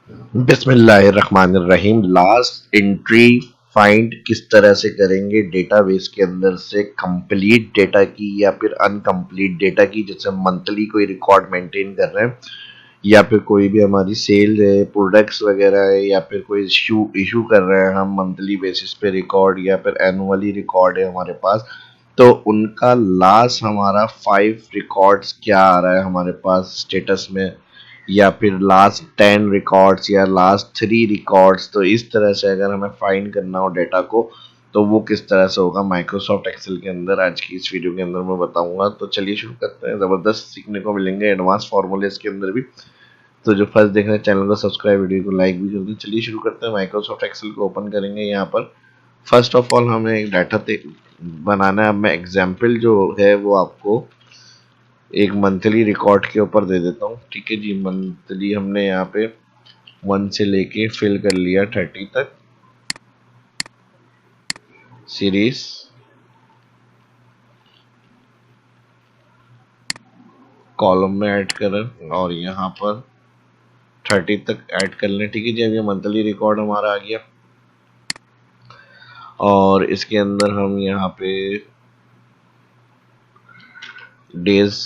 बिस्मिल्लाहिर्रहमानिर्रहीम। Last entry find किस तरह से करेंगे डेटाबेस के अंदर से, कंप्लीट डेटा की या फिर अनकंप्लीट डेटा की। जैसे मंथली कोई रिकॉर्ड मेंटेन कर रहे हैं या फिर कोई भी हमारी सेल है, प्रोडक्ट्स वगैरह है, या फिर कोई इशू इशू कर रहे हैं हम मंथली बेसिस पे रिकॉर्ड, या फिर एनुअली रिकॉर्ड है हमारे पास, तो उनका लास्ट हमारा 5 रिकॉर्ड्स क्या आ रहा है हमारे पास स्टेटस में, या फिर लास्ट 10 रिकॉर्ड्स या लास्ट 3 रिकॉर्ड्स। तो इस तरह से अगर हमें फाइंड करना हो डेटा को, तो वो किस तरह से होगा माइक्रोसॉफ्ट एक्सेल के अंदर, आज की इस वीडियो के अंदर मैं बताऊंगा। तो चलिए शुरू करते हैं। ज़बरदस्त सीखने को मिलेंगे एडवांस फार्मूले इसके अंदर भी। तो जो फर्स्ट देख रहे हैं चैनल को सब्सक्राइब, वीडियो को लाइक भी कर दें। चलिए शुरू करते हैं। माइक्रोसॉफ्ट एक्सेल को ओपन करेंगे। यहाँ पर फर्स्ट ऑफ ऑल हमें एक डाटा बनाना है। अब मैं एग्जाम्पल जो है वो आपको एक मंथली रिकॉर्ड के ऊपर दे देता हूँ। ठीक है जी, मंथली हमने यहाँ पे 1 से लेके फिल कर लिया 30 तक सीरीज। कॉलम में ऐड करें और यहाँ पर 30 तक ऐड कर लें। ठीक है जी, अब ये मंथली रिकॉर्ड हमारा आ गया और इसके अंदर हम यहाँ पे डेज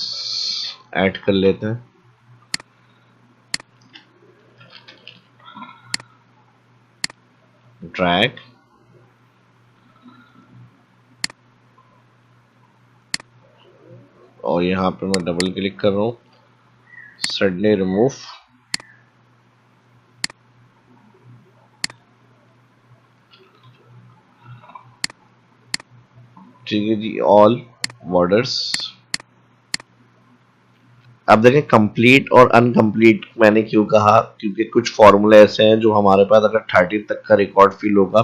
ऐड कर लेते हैं। ड्रैग और यहाँ पे मैं डबल क्लिक कर रहा हूँ, सडनली रिमूव। ठीक है जी, ऑल बॉर्डर्स। अब देखें कंप्लीट और अनकंप्लीट मैंने क्यों कहा, क्योंकि कुछ फॉर्मूले ऐसे हैं जो हमारे पास अगर 30 तक का रिकॉर्ड फिल होगा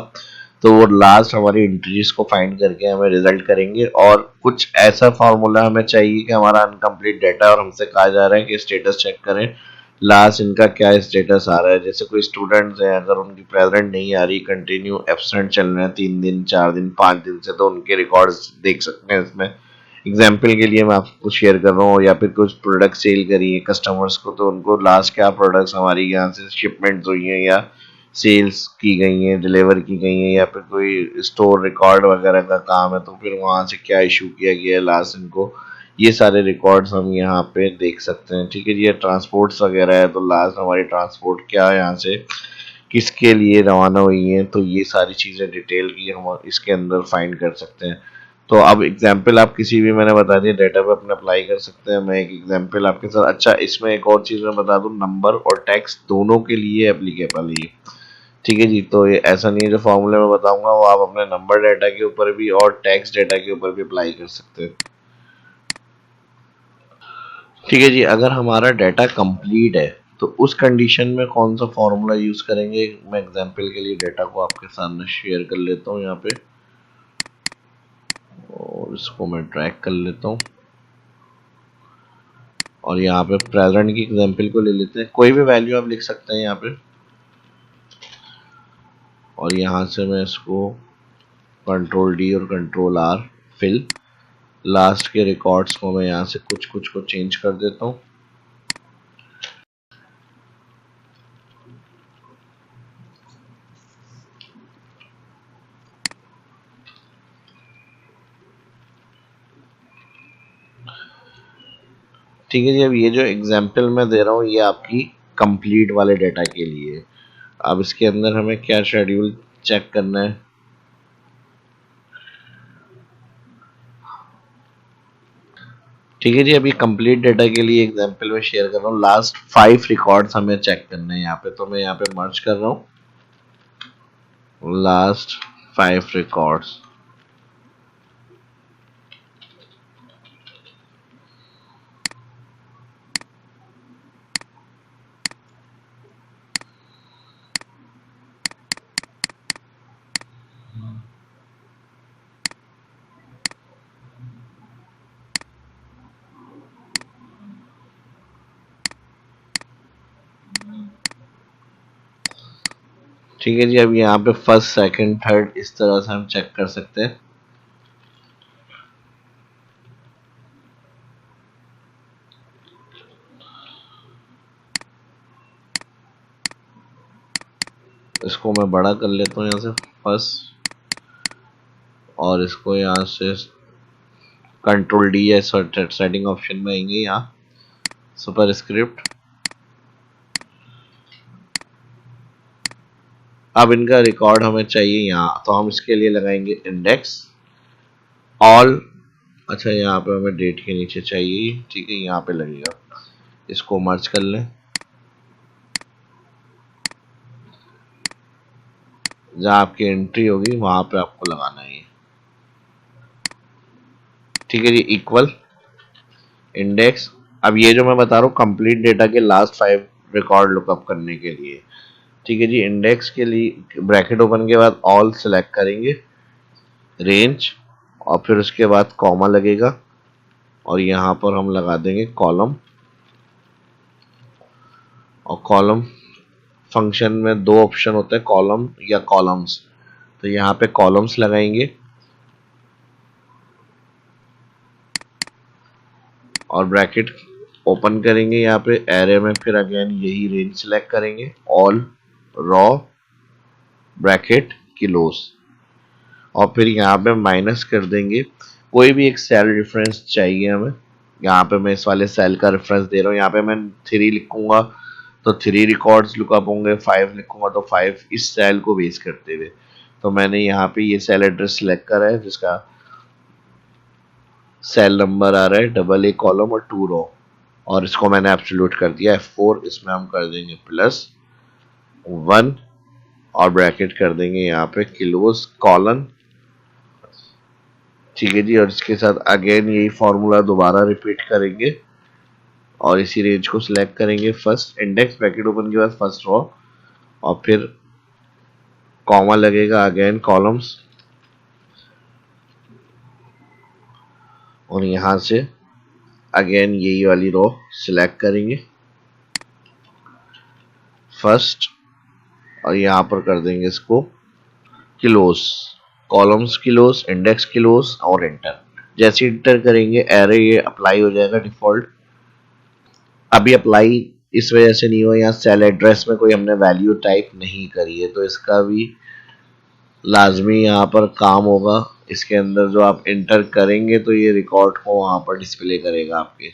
तो वो लास्ट हमारी एंट्रीज को फाइंड करके हमें रिजल्ट करेंगे, और कुछ ऐसा फार्मूला हमें चाहिए कि हमारा अनकंप्लीट डाटा और हमसे कहा जा रहा है कि स्टेटस चेक करें लास्ट इनका क्या स्टेटस आ रहा है। जैसे कोई स्टूडेंट्स हैं, अगर उनकी प्रेजेंट नहीं आ रही, कंटिन्यू एब्सेंट चल रहे हैं 3 दिन 4 दिन 5 दिन से, तो उनके रिकॉर्ड्स देख सकते हैं इसमें। एग्जाम्पल के लिए मैं आपको शेयर कर रहा हूँ, या फिर कुछ प्रोडक्ट सेल करिए कस्टमर्स को, तो उनको लास्ट क्या प्रोडक्ट्स हमारी यहाँ से शिपमेंट्स हुई हैं या सेल्स की गई हैं, डिलीवर की गई हैं, या फिर कोई स्टोर रिकॉर्ड वगैरह का काम है तो फिर वहाँ से क्या इशू किया गया है लास्ट इनको, ये सारे रिकॉर्ड्स हम यहाँ पे देख सकते हैं। ठीक है जी, ये ट्रांसपोर्ट्स वगैरह है तो लास्ट हमारी ट्रांसपोर्ट क्या है यहाँ से किसके लिए रवाना हुई है, तो ये सारी चीज़ें डिटेल की हम इसके अंदर फाइंड कर सकते हैं। तो अब एग्जाम्पल आप किसी भी मैंने बता दिया डेटा पे अपने अप्लाई कर सकते हैं। मैं एक एग्जाम्पल आपके साथ, अच्छा इसमें एक और चीज़ मैं बता दूं, नंबर और टैक्स दोनों के लिए एप्लीकेबल है। ठीक है जी, तो ये ऐसा नहीं है जो फॉर्मूले में बताऊंगा वो आप अपने नंबर डाटा के ऊपर भी और टैक्स डाटा के ऊपर भी अप्लाई कर सकते हैं। ठीक है जी, अगर हमारा डाटा कंप्लीट है तो उस कंडीशन में कौन सा फॉर्मूला यूज करेंगे, मैं एग्जांपल के लिए डाटा को आपके सामने शेयर कर लेता हूँ यहाँ पे, और इसको मैं ट्रैक कर लेता हूँ और यहाँ पे प्रेजेंट की एग्जांपल को ले लेते हैं। कोई भी वैल्यू आप लिख सकते हैं यहाँ पे, और यहाँ से मैं इसको कंट्रोल डी और कंट्रोल आर फिल, लास्ट के रिकॉर्ड्स को मैं यहाँ से कुछ कुछ को चेंज कर देता हूँ। ठीक है जी, अब ये जो एग्जांपल मैं दे रहा हूँ ये आपकी कंप्लीट वाले डाटा के लिए। अब इसके अंदर हमें क्या शेड्यूल चेक करना है, ठीक है जी, अभी कंप्लीट डाटा के लिए एग्जांपल में शेयर कर रहा हूँ। लास्ट 5 रिकॉर्ड्स हमें चेक करने हैं यहाँ पे, तो मैं यहाँ पे मर्ज कर रहा हूँ लास्ट 5 रिकॉर्ड्स। ठीक है जी, अब यहाँ पे फर्स्ट सेकंड थर्ड इस तरह से हम चेक कर सकते हैं। इसको मैं बड़ा कर लेता हूँ यहाँ से फर्स्ट, और इसको यहाँ से कंट्रोल डी या सेटिंग ऑप्शन में आएंगे, यहाँ सुपर स्क्रिप्ट। अब इनका रिकॉर्ड हमें चाहिए यहाँ, तो हम इसके लिए लगाएंगे इंडेक्स ऑल। अच्छा, यहाँ पे हमें डेट के नीचे चाहिए, ठीक है, यहाँ पे लगेगा। इसको मर्ज कर लें, जहाँ आपकी एंट्री होगी वहां पे आपको लगाना है, ठीक है जी। Equal index. अब ये जो मैं बता रहा हूँ कंप्लीट डेटा के लास्ट 5 रिकॉर्ड लुकअप करने के लिए, ठीक है जी। इंडेक्स के लिए ब्रैकेट ओपन के बाद ऑल सेलेक्ट करेंगे, रेंज, और फिर उसके बाद कॉमा लगेगा, और यहाँ पर हम लगा देंगे कॉलम। और कॉलम फंक्शन में 2 ऑप्शन होते हैं, कॉलम या कॉलम्स, तो यहाँ पे कॉलम्स लगाएंगे और ब्रैकेट ओपन करेंगे। यहाँ पे एरे में फिर अगेन यही रेंज सेलेक्ट करेंगे, ऑल रॉ ब्रैकेट क्लोज, और फिर यहाँ पे माइनस कर देंगे कोई भी एक सेल रेफरेंस चाहिए हमें। यहाँ पे मैं इस वाले सेल का रेफरेंस दे रहा हूँ, यहाँ पे मैं 3 लिखूंगा तो 3 रिकॉर्ड्स लुकअप होंगे, 5 लिखूंगा तो 5, इस सेल को बेस करते हुए। तो मैंने यहाँ पे ये सेल एड्रेस सेलेक्ट करा है जिसका सेल नंबर आ रहा है 8 कॉलम और 2 रो, और इसको मैंने एब्सोल्यूट कर दिया F4। इसमें हम कर देंगे +1 और ब्रैकेट कर देंगे यहाँ पे क्लोज कॉलन, ठीक है जी। और इसके साथ अगेन यही फॉर्मूला दोबारा रिपीट करेंगे और इसी रेंज को सिलेक्ट करेंगे, फर्स्ट इंडेक्स ब्रैकेट ओपन के बाद फर्स्ट रो, और फिर कॉमा लगेगा, अगेन कॉलम्स, और यहाँ से अगेन यही वाली रो सिलेक्ट करेंगे फर्स्ट, और यहाँ पर कर देंगे इसको close, columns close, index close, और एंटर। जैसे इंटर करेंगे एरे ये अप्लाई हो जाएगा डिफॉल्ट। अभी अप्लाई इस वजह से नहीं हुआ, यहाँ सेल एड्रेस में कोई हमने वैल्यू टाइप नहीं करी है, तो इसका भी लाजमी यहाँ पर काम होगा। इसके अंदर जो आप इंटर करेंगे तो ये रिकॉर्ड को वहाँ पर डिस्प्ले करेगा आपके,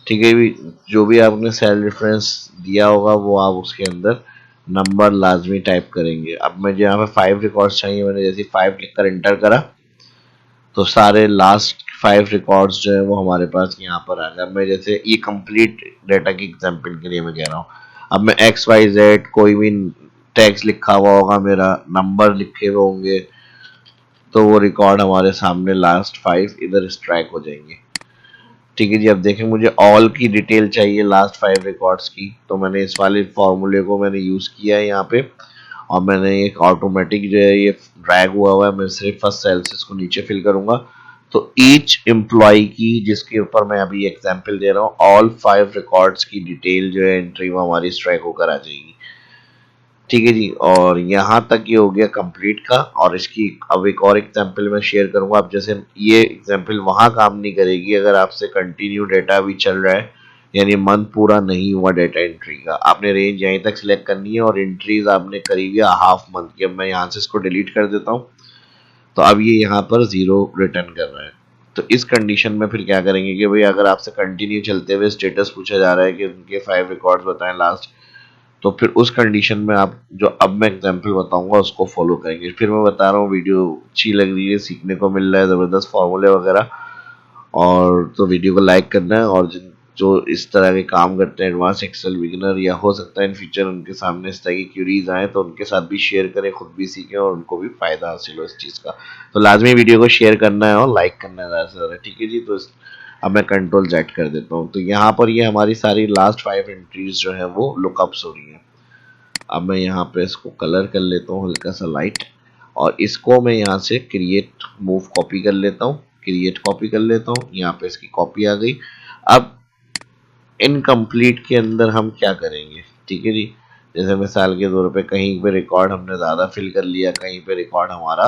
ठीक है भी। जो भी आपने सेल रेफरेंस दिया होगा वो आप उसके अंदर नंबर लाजमी टाइप करेंगे। अब मुझे यहाँ पे 5 रिकॉर्ड्स चाहिए, मैंने जैसे 5 लिखकर इंटर करा तो सारे लास्ट 5 रिकॉर्ड्स जो है वो हमारे पास यहाँ पर आ गए। मैं जैसे ये कंप्लीट डेटा की एग्जांपल के लिए मैं कह रहा हूँ, अब मैं XYZ कोई भी टैक्स लिखा हुआ होगा, मेरा नंबर लिखे हुए होंगे, तो वो रिकॉर्ड हमारे सामने लास्ट 5 इधर स्ट्राइक हो जाएंगे, ठीक है जी। अब देखें मुझे ऑल की डिटेल चाहिए लास्ट 5 रिकॉर्ड्स की, तो मैंने इस वाले फॉर्मूले को मैंने यूज किया है यहाँ पे, और मैंने एक ऑटोमेटिक जो है ये ड्रैग हुआ है, मैं सिर्फ फर्स्ट सेल से इसको नीचे फिल करूंगा, तो ईच एम्प्लॉय की जिसके ऊपर मैं अभी एग्जांपल दे रहा हूँ, ऑल 5 रिकॉर्ड्स की डिटेल जो है एंट्री वो हमारी स्ट्राइक होकर आ जाएगी, ठीक है जी। और यहाँ तक ये हो गया कंप्लीट का। और इसकी अब एक और एग्जांपल मैं शेयर करूंगा। अब जैसे ये एग्जांपल वहां काम नहीं करेगी अगर आपसे कंटिन्यू डेटा भी चल रहा है, यानी मंथ पूरा नहीं हुआ डेटा एंट्री का, आपने रेंज यहीं तक सिलेक्ट करनी है और एंट्रीज आपने करी हुई हाफ मंथ की। अब मैं यहाँ से इसको डिलीट कर देता हूँ, तो अब ये यहाँ पर 0 रिटर्न कर रहा है। तो इस कंडीशन में फिर क्या करेंगे कि भाई अगर आपसे कंटिन्यू चलते हुए स्टेटस पूछा जा रहा है कि उनके 5 रिकॉर्ड्स बताएं लास्ट, तो फिर उस कंडीशन में आप जो अब मैं एग्जांपल बताऊंगा उसको फॉलो करेंगे। फिर मैं बता रहा हूँ वीडियो अच्छी लग रही है, सीखने को मिल रहा है ज़बरदस्त फॉर्मूले वगैरह, और तो वीडियो को लाइक करना है। और जो इस तरह के काम करते हैं एडवांस एक्सेल बिगिनर, या हो सकता है इन फ्यूचर उनके सामने इस तरह की क्यूरीज आए, तो उनके साथ भी शेयर करें, खुद भी सीखें और उनको भी फायदा हासिल हो इस चीज़ का। तो लाजमी वीडियो को शेयर करना है और लाइक करना है ज़्यादा से ज़्यादा, ठीक है जी। तो अब मैं कंट्रोल Z कर देता हूँ, तो यहाँ पर ये हमारी सारी लास्ट 5 एंट्रीज जो है वो लुकअप्स हो रही हैं। अब मैं यहाँ पे इसको कलर कर लेता हूँ हल्का सा लाइट, और इसको मैं यहाँ से क्रिएट मूव कॉपी कर लेता हूँ, क्रिएट कॉपी कर लेता हूँ, यहाँ पे इसकी कॉपी आ गई। अब इनकम्प्लीट के अंदर हम क्या करेंगे, ठीक है जी। जैसे मिसाल के तौर पे कहीं पे रिकॉर्ड हमने ज़्यादा फिल कर लिया, कहीं पे रिकॉर्ड हमारा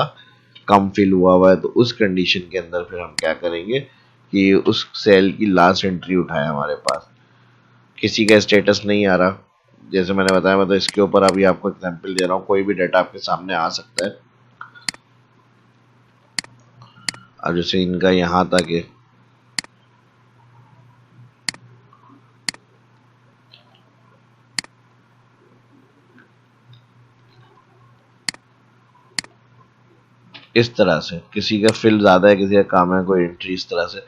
कम फिल हुआ है, तो उस कंडीशन के अंदर फिर हम क्या करेंगे कि उस सेल की लास्ट एंट्री उठाए हमारे पास, किसी का स्टेटस नहीं आ रहा, जैसे मैंने बताया, मतलब इसके ऊपर अभी आपको एग्जांपल दे रहा हूँ, कोई भी डाटा आपके सामने आ सकता है। अब जैसे इनका यहाँ तक है, इस तरह से किसी का फिल ज़्यादा है, किसी का कम है, कोई एंट्री इस तरह से,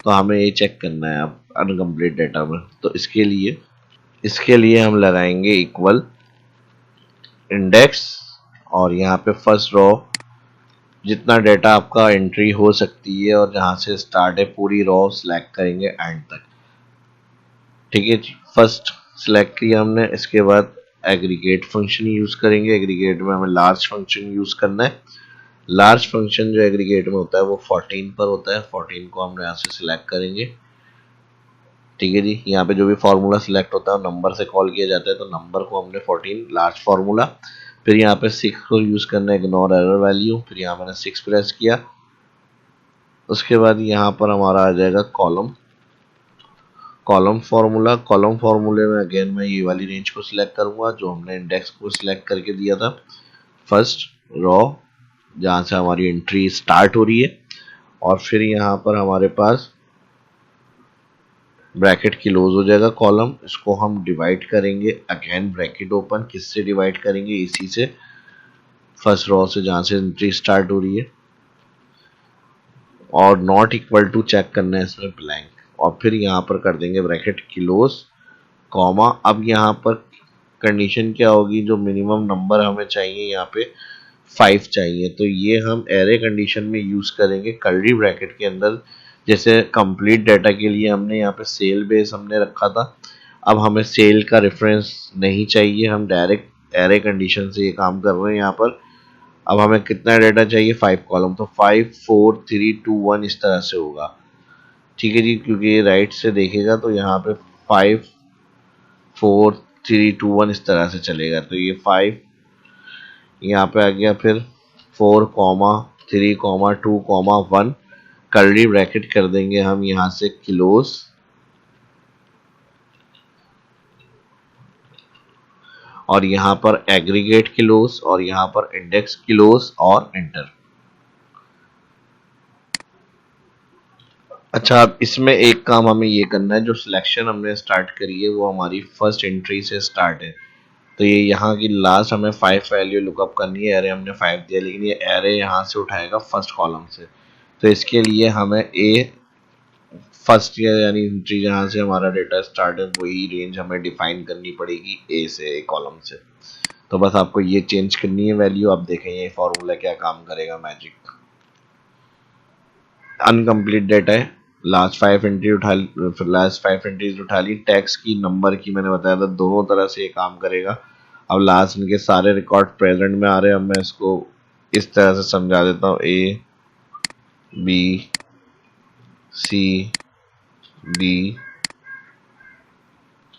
तो हमें ये चेक करना है अब अनकम्प्लीट डेटा में। तो इसके लिए हम लगाएंगे इक्वल इंडेक्स, और यहाँ पे फर्स्ट रो जितना डेटा आपका एंट्री हो सकती है और जहाँ से स्टार्ट है पूरी रो सिलेक्ट करेंगे एंड तक। ठीक है जी, फर्स्ट सिलेक्ट किया हमने। इसके बाद एग्रीगेट फंक्शन यूज़ करेंगे। एग्रीगेट में हमें लार्ज फंक्शन यूज़ करना है। लार्ज फंक्शन जो एग्रीगेट में होता है वो 14 पर होता है। 14 को हम यहाँ से सिलेक्ट करेंगे। ठीक है जी, यहाँ पे जो भी फार्मूला सिलेक्ट होता है नंबर से कॉल किया जाता है, तो नंबर को हमने 14 लार्ज फार्मूला। फिर यहाँ पे 6 को यूज़ करना है, इग्नोर एरर वैल्यू। फिर यहाँ मैंने 6 प्रेस किया। उसके बाद यहाँ पर हमारा आ जाएगा कॉलम फार्मूला। कॉलम फार्मूले में अगेन मैं ये वाली रेंज को सिलेक्ट करूंगा जो हमने इंडेक्स को सिलेक्ट करके दिया था। फर्स्ट रो जहाँ से हमारी एंट्री स्टार्ट हो रही है, और फिर यहाँ पर हमारे पास ब्रैकेट क्लोज हो जाएगा कॉलम। इसको हम डिवाइड करेंगे, अगेन ब्रैकेट ओपन। किससे डिवाइड करेंगे? इसी से, फर्स्ट रो से जहाँ से एंट्री स्टार्ट हो रही है। और नॉट इक्वल टू चेक करना है इसमें ब्लैंक, और फिर यहाँ पर कर देंगे ब्रैकेट क्लोज कॉमा। अब यहाँ पर कंडीशन क्या होगी, जो मिनिमम नंबर हमें चाहिए यहाँ पे 5 चाहिए, तो ये हम एरे कंडीशन में यूज करेंगे कर्ली ब्रैकेट के अंदर। जैसे कंप्लीट डाटा के लिए हमने यहाँ पे सेल बेस हमने रखा था, अब हमें सेल का रेफरेंस नहीं चाहिए, हम डायरेक्ट एरे कंडीशन से ये काम कर रहे हैं यहाँ पर। अब हमें कितना डाटा चाहिए? 5 कॉलम, तो 5 4 3 2 1 इस तरह से होगा। ठीक है जी, क्योंकि ये राइट से देखेगा तो यहाँ पे 5 4 3 2 1 इस तरह से चलेगा, तो ये 5 यहाँ पे आ गया। फिर 4 3 2 1 कर्ली ब्रैकेट कर देंगे हम यहाँ से क्लोज, और यहाँ पर एग्रीगेट क्लोज, और यहाँ पर इंडेक्स क्लोज, और एंटर। अच्छा, अब इसमें एक काम हमें ये करना है, जो सिलेक्शन हमने स्टार्ट करी है वो हमारी फर्स्ट एंट्री से स्टार्ट है, तो ये यहाँ की लास्ट हमें 5 वैल्यू लुकअप करनी है। एरे हमने 5 दिया, लेकिन ये एरे यहाँ से उठाएगा फर्स्ट कॉलम से, तो इसके लिए हमें ए फर्स्ट ईयर यानी एंट्री जहाँ से हमारा डेटा स्टार्ट है वही रेंज हमें डिफाइन करनी पड़ेगी ए से, ए कॉलम से। तो बस आपको ये चेंज करनी है वैल्यू। अब देखें ये फॉर्मूला क्या काम करेगा, मैजिक। अनकम्प्लीट डेटा है, लास्ट 5 एंट्री उठा ली, फिर लास्ट 5 एंट्रीज उठा ली। टैक्स की, नंबर की, मैंने बताया था दोनों तरह से ये काम करेगा। अब लास्ट इनके सारे रिकॉर्ड प्रेजेंट में आ रहे हैं। अब मैं इसको इस तरह से समझा देता हूँ, A B C D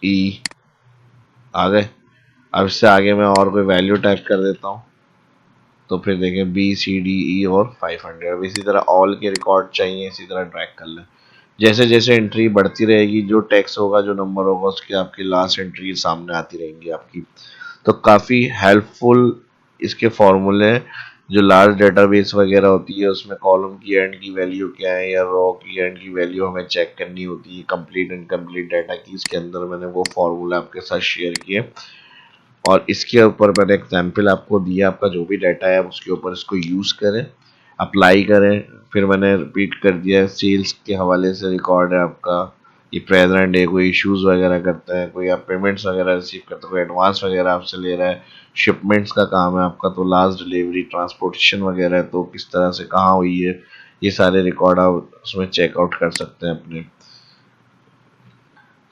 E आ गए। अब इससे आगे मैं और कोई वैल्यू टाइप कर देता हूँ, तो फिर देखें बी सी डी ई और 500। अब इसी तरह ऑल के रिकॉर्ड चाहिए, इसी तरह ट्रैक कर लें। जैसे जैसे एंट्री बढ़ती रहेगी, जो टैक्स होगा, जो नंबर होगा, उसकी आपकी लास्ट एंट्री सामने आती रहेंगी आपकी। तो काफ़ी हेल्पफुल इसके फॉर्मूले हैं। जो लार्ज डेटाबेस वगैरह होती है उसमें कॉलम की एंड की वैल्यू क्या है, या रो की एंड की वैल्यू हमें चेक करनी होती है, कंप्लीट इनकम्प्लीट डाटा की, इसके अंदर मैंने वो फॉर्मूला आपके साथ शेयर किए। और इसके ऊपर मैंने एग्जाम्पल आपको दिया, आपका जो भी डाटा है उसके ऊपर इसको यूज़ करें, अप्लाई करें। फिर मैंने रिपीट कर दिया, सेल्स के हवाले से रिकॉर्ड है आपका, ये प्रेजेंट है, कोई इश्यूज वगैरह करता है, कोई आप पेमेंट्स वगैरह रिसीव करते हो, कोई एडवांस वगैरह आपसे ले रहा है, शिपमेंट्स का काम है आपका, तो लास्ट डिलीवरी, ट्रांसपोर्टेशन वगैरह है, तो किस तरह से कहाँ हुई है, ये सारे रिकॉर्ड आप उसमें चेकआउट कर सकते हैं अपने।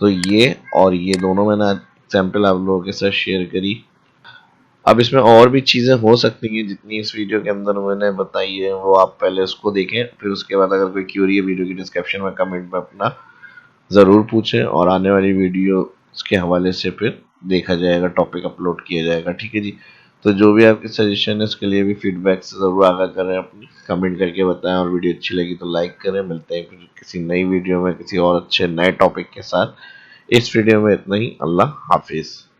तो ये और ये दोनों मैंने एग्जाम्पल आप लोगों के साथ शेयर करी। अब इसमें और भी चीज़ें हो सकती हैं जितनी इस वीडियो के अंदर मैंने बताई है, वो आप पहले उसको देखें, फिर उसके बाद अगर कोई क्यूरी है वीडियो की डिस्क्रिप्शन में कमेंट में अपना ज़रूर पूछें, और आने वाली वीडियो के हवाले से फिर देखा जाएगा, टॉपिक अपलोड किया जाएगा। ठीक है जी, तो जो भी आपकी सजेशन है उसके लिए भी फीडबैक से ज़रूर आगाह करें, अपनी कमेंट करके बताएं, और वीडियो अच्छी लगी तो लाइक करें। मिलते हैं फिर किसी नई वीडियो में किसी और अच्छे नए टॉपिक के साथ। इस वीडियो में इतना ही। अल्लाह हाफिज़।